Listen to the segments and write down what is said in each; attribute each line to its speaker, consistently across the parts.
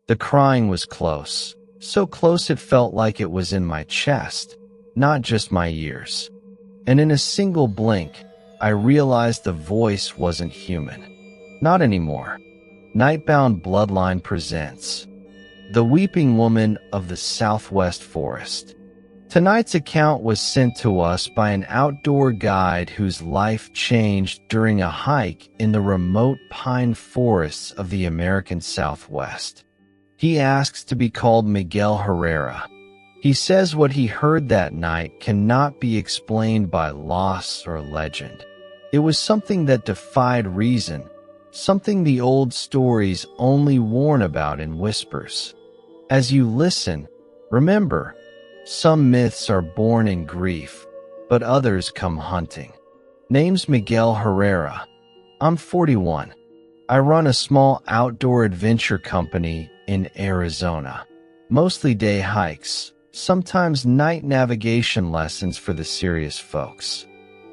Speaker 1: The crying was close, so close it felt like it was in my chest, not just my ears. And in a single blink, I realized the voice wasn't human. Not anymore. Nightbound Bloodline presents The Weeping Woman of the Southwest Forest. Tonight's account was sent to us by an outdoor guide whose life changed during a hike in the remote pine forests of the American Southwest. He asks to be called Miguel Herrera. He says what he heard that night cannot be explained by loss or legend. It was something that defied reason, something the old stories only warn about in whispers. As you listen, remember, some myths are born in grief, but others come hunting. Name's Miguel Herrera. I'm 41. I run a small outdoor adventure company in Arizona. Mostly day hikes, sometimes night navigation lessons for the serious folks.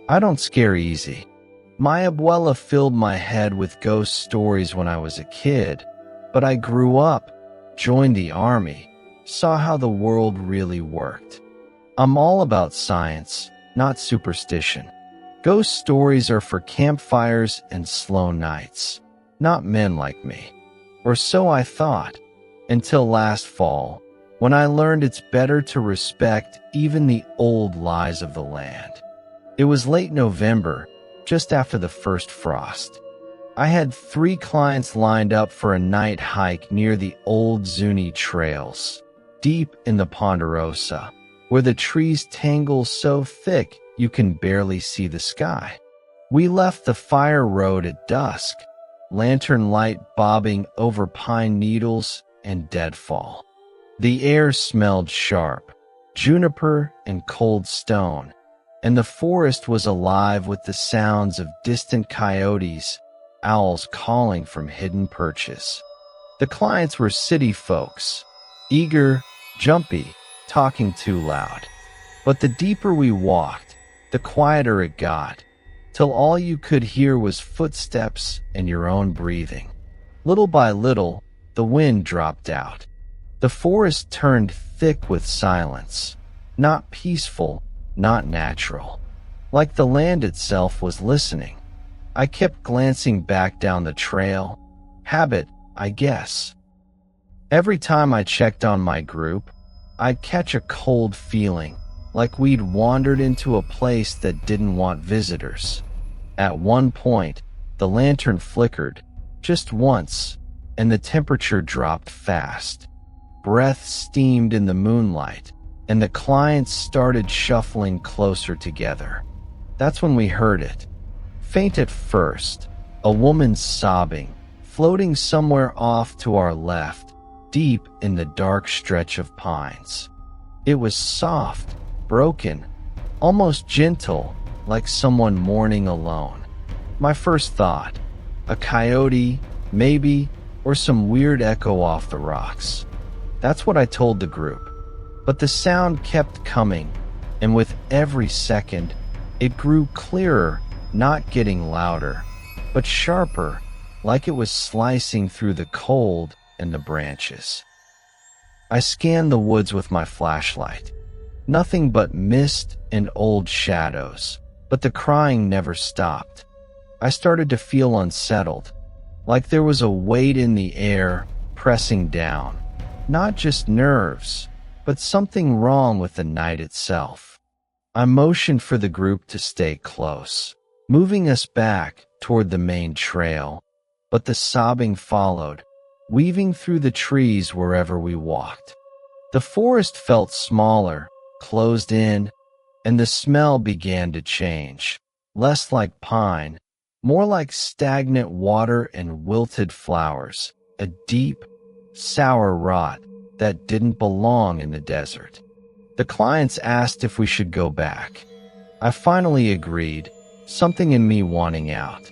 Speaker 1: I don't scare easy. My abuela filled my head with ghost stories when I was a kid, but I grew up, joined the army, saw how the world really worked. I'm all about science, not superstition. Ghost stories are for campfires and slow nights, not men like me. Or so I thought, until last fall, when I learned it's better to respect even the old lies of the land. It was late November, just after the first frost. I had 3 clients lined up for a night hike near the old Zuni trails, deep in the Ponderosa, where the trees tangle so thick you can barely see the sky. We left the fire road at dusk, lantern light bobbing over pine needles and deadfall. The air smelled sharp, juniper and cold stone, and the forest was alive with the sounds of distant coyotes, owls calling from hidden perches. The clients were city folks, eager, jumpy, talking too loud. But the deeper we walked, the quieter it got, till all you could hear was footsteps and your own breathing. Little by little, the wind dropped out. The forest turned thick with silence, not peaceful, not natural. Like the land itself was listening. I kept glancing back down the trail. Habit, I guess. Every time I checked on my group, I'd catch a cold feeling, like we'd wandered into a place that didn't want visitors. At one point, the lantern flickered, just once, and the temperature dropped fast. Breath steamed in the moonlight, and the clients started shuffling closer together. That's when we heard it. Faint at first, a woman sobbing, floating somewhere off to our left, deep in the dark stretch of pines. It was soft, broken, almost gentle, like someone mourning alone. My first thought, a coyote, maybe, or some weird echo off the rocks. That's what I told the group. But the sound kept coming, and with every second, it grew clearer, not getting louder, but sharper, like it was slicing through the cold and the branches. I scanned the woods with my flashlight. Nothing but mist and old shadows, but the crying never stopped. I started to feel unsettled, like there was a weight in the air pressing down. Not just nerves, but something wrong with the night itself. I motioned for the group to stay close, moving us back toward the main trail, but the sobbing followed, weaving through the trees wherever we walked. The forest felt smaller, closed in, and the smell began to change, less like pine, more like stagnant water and wilted flowers, a deep, sour rot that didn't belong in the desert. The clients asked if we should go back. I finally agreed, something in me wanting out.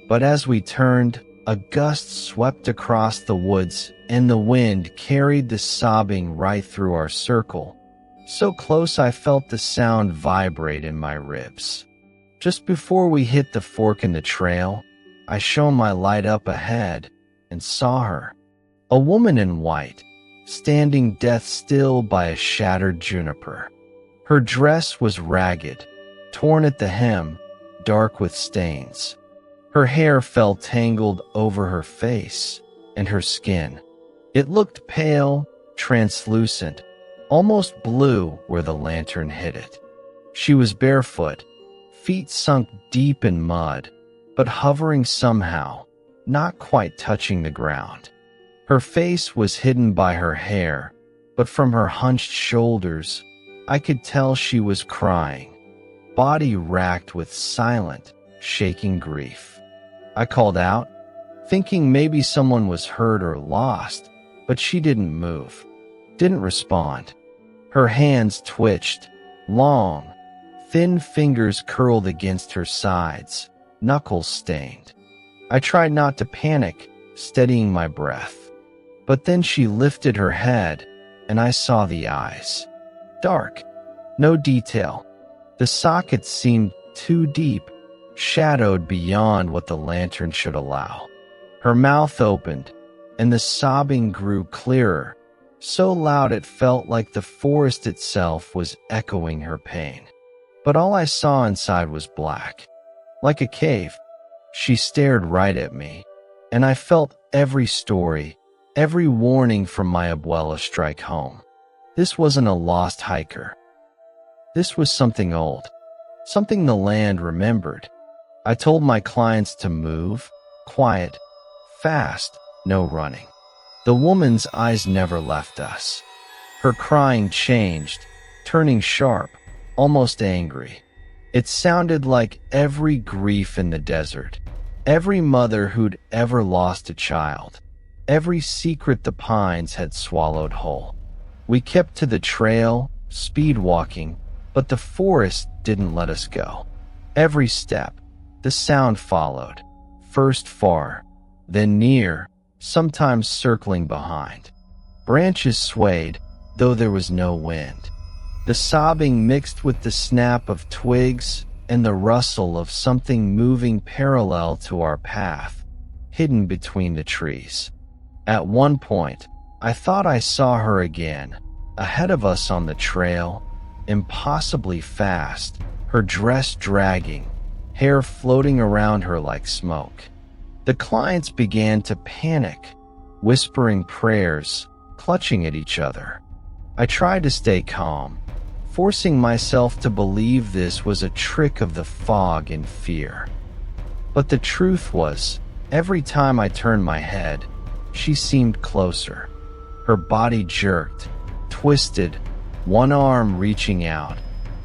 Speaker 1: But as we turned, a gust swept across the woods, and the wind carried the sobbing right through our circle, so close I felt the sound vibrate in my ribs. Just before we hit the fork in the trail, I shone my light up ahead and saw her. A woman in white, standing death still by a shattered juniper. Her dress was ragged, torn at the hem, dark with stains. Her hair fell tangled over her face and her skin. It looked pale, translucent, almost blue where the lantern hit it. She was barefoot, feet sunk deep in mud, but hovering somehow, not quite touching the ground. Her face was hidden by her hair, but from her hunched shoulders, I could tell she was crying, body racked with silent, shaking grief. I called out, thinking maybe someone was hurt or lost, but she didn't move, didn't respond. Her hands twitched, long, thin fingers curled against her sides, knuckles stained. I tried not to panic, steadying my breath. But then she lifted her head, and I saw the eyes. Dark, no detail. The sockets seemed too deep, shadowed beyond what the lantern should allow. Her mouth opened, and the sobbing grew clearer, so loud it felt like the forest itself was echoing her pain. But all I saw inside was black. Like a cave, she stared right at me, and I felt every story, every warning from my abuela strike home. This wasn't a lost hiker. This was something old, something the land remembered. I told my clients to move, quiet, fast, no running. The woman's eyes never left us. Her crying changed, turning sharp, almost angry. It sounded like every grief in the desert, every mother who'd ever lost a child, every secret the pines had swallowed whole. We kept to the trail, speed walking, but the forest didn't let us go. Every step, the sound followed, first far, then near, sometimes circling behind. Branches swayed, though there was no wind. The sobbing mixed with the snap of twigs and the rustle of something moving parallel to our path, hidden between the trees. At one point, I thought I saw her again, ahead of us on the trail, impossibly fast, her dress dragging, hair floating around her like smoke. The clients began to panic, whispering prayers, clutching at each other. I tried to stay calm, forcing myself to believe this was a trick of the fog and fear. But the truth was, every time I turned my head, she seemed closer. Her body jerked, twisted, one arm reaching out,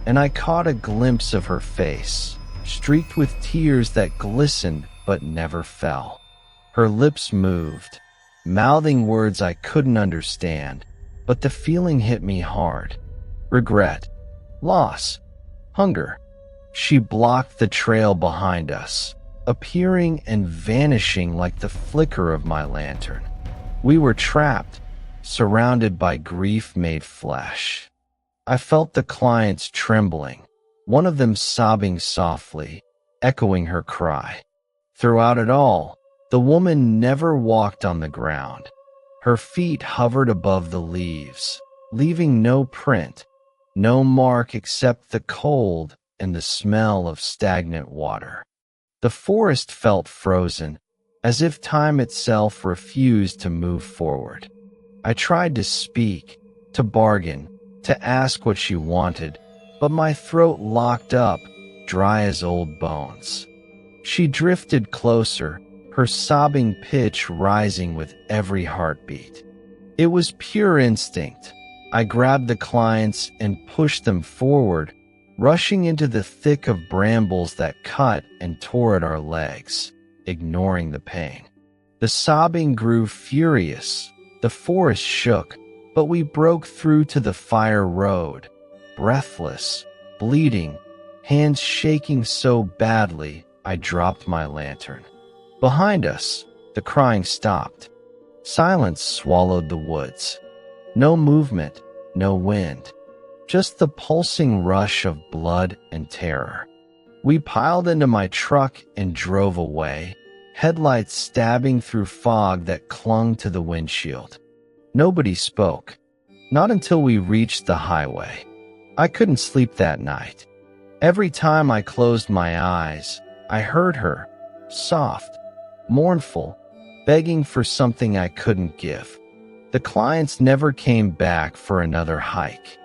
Speaker 1: and I caught a glimpse of her face, streaked with tears that glistened but never fell. Her lips moved, mouthing words I couldn't understand, but the feeling hit me hard. Regret, loss, hunger. She blocked the trail behind us, appearing and vanishing like the flicker of my lantern. We were trapped, surrounded by grief made flesh. I felt the clients trembling, one of them sobbing softly, echoing her cry. Throughout it all, the woman never walked on the ground. Her feet hovered above the leaves, leaving no print, no mark except the cold and the smell of stagnant water. The forest felt frozen, as if time itself refused to move forward. I tried to speak, to bargain, to ask what she wanted, but my throat locked up, dry as old bones. She drifted closer, her sobbing pitch rising with every heartbeat. It was pure instinct. I grabbed the clients and pushed them forward, rushing into the thick of brambles that cut and tore at our legs, ignoring the pain. The sobbing grew furious. The forest shook, but we broke through to the fire road, breathless, bleeding, hands shaking so badly I dropped my lantern. Behind us, the crying stopped. Silence swallowed the woods. No movement, no wind, just the pulsing rush of blood and terror. We piled into my truck and drove away, headlights stabbing through fog that clung to the windshield. Nobody spoke, not until we reached the highway. I couldn't sleep that night. Every time I closed my eyes, I heard her, soft, mournful, begging for something I couldn't give. The clients never came back for another hike.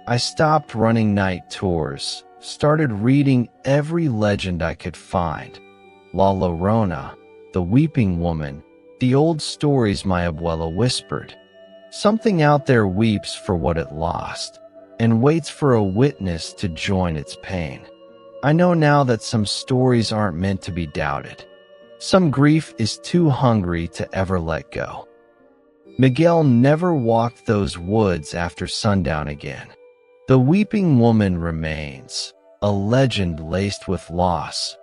Speaker 1: I stopped running night tours, started reading every legend I could find. La Llorona, the weeping woman, the old stories my abuela whispered. Something out there weeps for what it lost, and waits for a witness to join its pain. I know now that some stories aren't meant to be doubted. Some grief is too hungry to ever let go. Miguel never walked those woods after sundown again. The weeping woman remains, a legend laced with loss,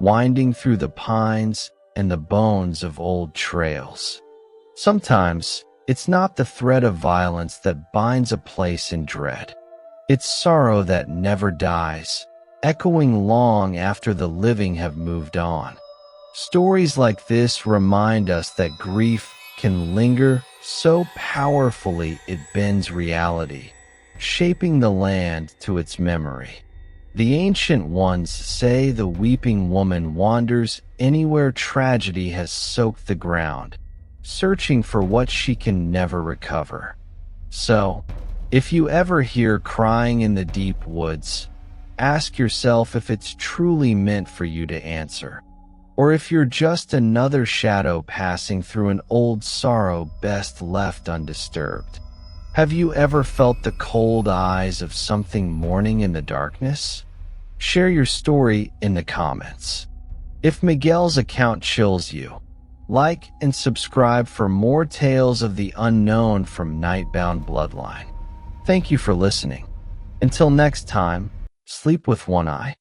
Speaker 1: winding through the pines and the bones of old trails. Sometimes, it's not the thread of violence that binds a place in dread. It's sorrow that never dies, echoing long after the living have moved on. Stories like this remind us that grief can linger so powerfully it bends reality, shaping the land to its memory. The ancient ones say the weeping woman wanders anywhere tragedy has soaked the ground, searching for what she can never recover. So, if you ever hear crying in the deep woods, ask yourself if it's truly meant for you to answer, or if you're just another shadow passing through an old sorrow best left undisturbed. Have you ever felt the cold eyes of something mourning in the darkness? Share your story in the comments. If Miguel's account chills you, like and subscribe for more tales of the unknown from Nightbound Bloodline. Thank you for listening. Until next time, sleep with one eye.